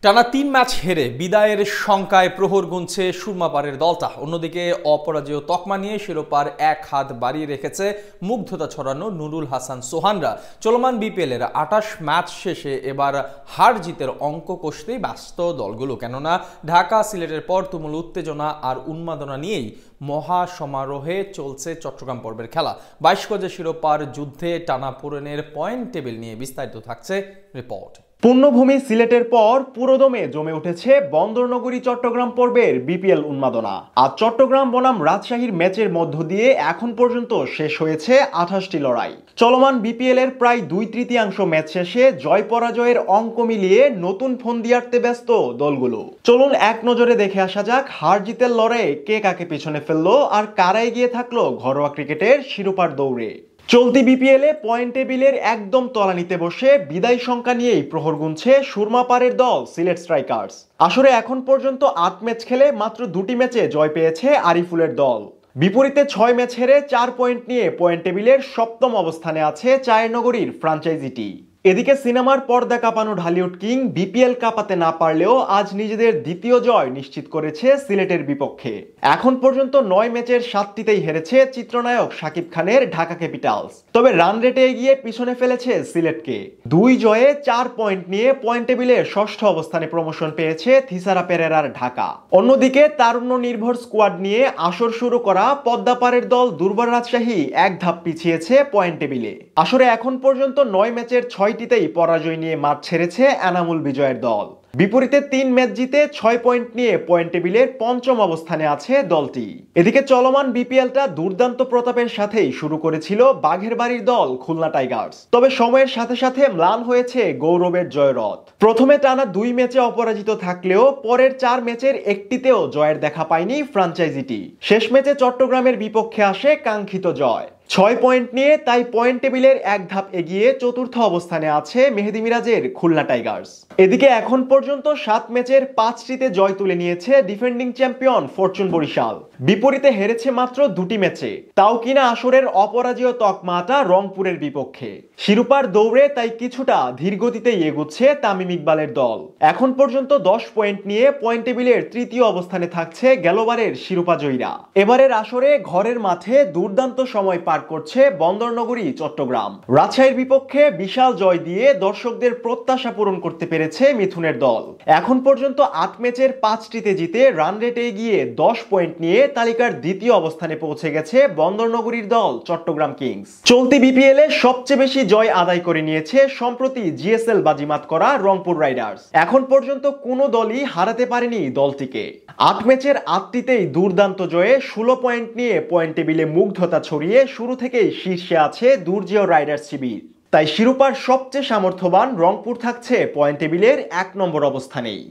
টানা ৩ ম্যাচ হেরে বিদায়ের শঙ্কায় প্রহর গুনছে সুরমাপাড়ের দলটা। অন্যদিকে অপরাজেয় তকমা নিয়ে শিরোপার এক হাত বাড়িয়ে রেখেছে মুগ্ধতা ছড়ানো নুরুল হাসান সোহানরা। চলমান বিপিএলের ২৮ ম্যাচ শেষে এবার হার জিতের অঙ্ক কষতেই ব্যস্ত দলগুলো, কেননা ঢাকা সিলেটের পর তুমুল উত্তেজনা আর উন্মাদনা নিয়েই মহা সমারোহে চলছে চট্টগ্রাম পর্বের খেলা। ২২ গজে শিরোপার যুদ্ধে টানাপোড়েনের পয়েন্ট টেবিল নিয়ে বিস্তারিত থাকছে রিপোর্ট। পূর্ণভূমি সিলেটের পর পুরোদমে জমে উঠেছে বন্দরনগরী চট্টগ্রাম পর্বের বিপিএল উন্মাদনা। আর চট্টগ্রাম বনাম রাজশাহীর ম্যাচের মধ্য দিয়ে এখন পর্যন্ত শেষ হয়েছে ২৮টি লড়াই। চলমান বিপিএল এর প্রায় ২/৩ ম্যাচ শেষে জয় পরাজয়ের অঙ্ক মিলিয়ে নতুন ফন্দি আঁটতে ব্যস্ত দলগুলো। চলুন এক নজরে দেখে আসা যাক হার জিতের লড়াইয়ে কে কাকে পেছনে ফেললো আর কারা এগিয়ে থাকলো ঘরোয়া ক্রিকেটের শিরোপার দৌড়ে। চলতি বিপিএলে পয়েন্ট টেবিলের একদম তলানিতে বসে বিদায় শঙ্কা নিয়েই প্রহর গুনছে সুরমাপাড়ের দল সিলেট স্ট্রাইকার্স। আসলে এখন পর্যন্ত ৮ ম্যাচ খেলে মাত্র ২টি ম্যাচে জয় পেয়েছে আরিফুলের দল। বিপরীতে ৬ ম্যাচ হেরে ৪ পয়েন্ট নিয়ে পয়েন্ট টেবিলের সপ্তম অবস্থানে আছে চায়েরনগরীর ফ্রাঞ্চাইজিটি। এদিকে সিনেমার পর্দা কাঁপানো ঢালিউড কিং বিপিএল কাঁপাতে না পারলেও আজ নিজেদের দ্বিতীয় জয় নিশ্চিত করেছে সিলেটের বিপক্ষে। এখন পর্যন্ত ৯ ম্যাচের ৭টিতেই হেরেছে চিত্রনায়ক শাকিব খানের ঢাকা ক্যাপিটালস। তবে রান রেটে এগিয়ে পিছনে ফেলেছে সিলেটকে। ২ জয়ে ৪ পয়েন্ট নিয়ে পয়েন্ট টেবিলে ষষ্ঠ অবস্থানে প্রমোশন পেয়েছে থিসারা পেরেরার ঢাকা। অন্যদিকে তারুণ্য নির্ভর স্কোয়াড নিয়ে আসর শুরু করা পদ্মাপাড়ের দল দুর্বার রাজশাহী এক ধাপ পিছিয়েছে পয়েন্ট টেবিলে। আসরে এখন পর্যন্ত ৯ ম্যাচের ৬টিতেই পরাজয় নিয়ে মাঠ ছেড়েছে এনামুল বিজয়ের দল। বিপরীতে ৩ ম্যাচ জিতে ৬ পয়েন্ট নিয়ে পয়েন্ট টেবিলের পঞ্চম অবস্থানে আছে দলটি। এদিকে চলমান বিপিএলটা দুর্দান্ত প্রতাপের সাথেই শুরু করেছিল বাঘের বাড়ির দল খুলনা টাইগার্স। তবে সময়ের সাথে সাথে ম্লান হয়েছে গৌরবের জয়রথ। প্রথমে টানা ২ ম্যাচে অপরাজিত থাকলেও পরের ৪ ম্যাচের একটিতেও জয়ের দেখা পায়নি ফ্রাঞ্চাইজিটি। শেষ ম্যাচে চট্টগ্রামের বিপক্ষে আসে কাঙ্ক্ষিত জয়। ৬ পয়েন্ট নিয়ে তাই পয়েন্ট টেবিলের এক ধাপ এগিয়ে চতুর্থ অবস্থানে আছে মেহেদী মিরাজের খুলনা টাইগার্স। এদিকে এখন পর্যন্ত ৭ ম্যাচের ৫টিতে জয় তুলে নিয়েছে ডিফেন্ডিং চ্যাম্পিয়ন ফরচুন বরিশাল। বিপরীতে হেরেছে মাত্র ২টি ম্যাচে, তাও কিনা আসরের অপরাজেয় তকমাটা রংপুরের বিপক্ষে। শিরোপার দৌড়ে তাই কিছুটা ধীর গতিতেই এগুচ্ছে তামিম ইকবালের দল। এখন পর্যন্ত ১০ পয়েন্ট নিয়ে পয়েন্ট টেবিলের তৃতীয় অবস্থানে থাকছে গেলবারের শিরোপা জয়ীরা। এবারের আসরে ঘরের মাঠে দুর্দান্ত সময় পার করছে বন্দরনগরী চট্টগ্রাম। রাজশাহীর বিপক্ষে বিশাল জয় দিয়ে দর্শকদের প্রত্যাশা পূরণ করতে পেরেছে মিথুনের দল। এখন পর্যন্ত ৮ ম্যাচের ৫টিতে জিতে রান রেটে গিয়ে ১০ পয়েন্ট নিয়ে তালিকার দ্বিতীয় অবস্থানে পৌঁছে গেছে বন্দরনগরীর দল চট্টগ্রাম কিংস। চলতি বিপিএল এ সবচেয়ে বেশি জয় আদায় করে নিয়েছে সম্প্রতি জিএসএল বাজিমাত করা রংপুর রাইডার্স। এখন পর্যন্ত কোনো দলই হারাতে পারেনি দলটিকে। ৮ ম্যাচের ৮টিতেই দুর্দান্ত জয়ে ১৬ পয়েন্ট নিয়ে পয়েন্ট টেবিলে মুগ্ধতা ছড়িয়ে শুরু থেকেই শীর্ষে আছে দুর্জেয় রাইডার্স শিবির। তাই শিরোপার সবচেয়ে সামর্থ্যবান রংপুর থাকছে পয়েন্ট টেবিলের ১ নম্বর অবস্থানেই।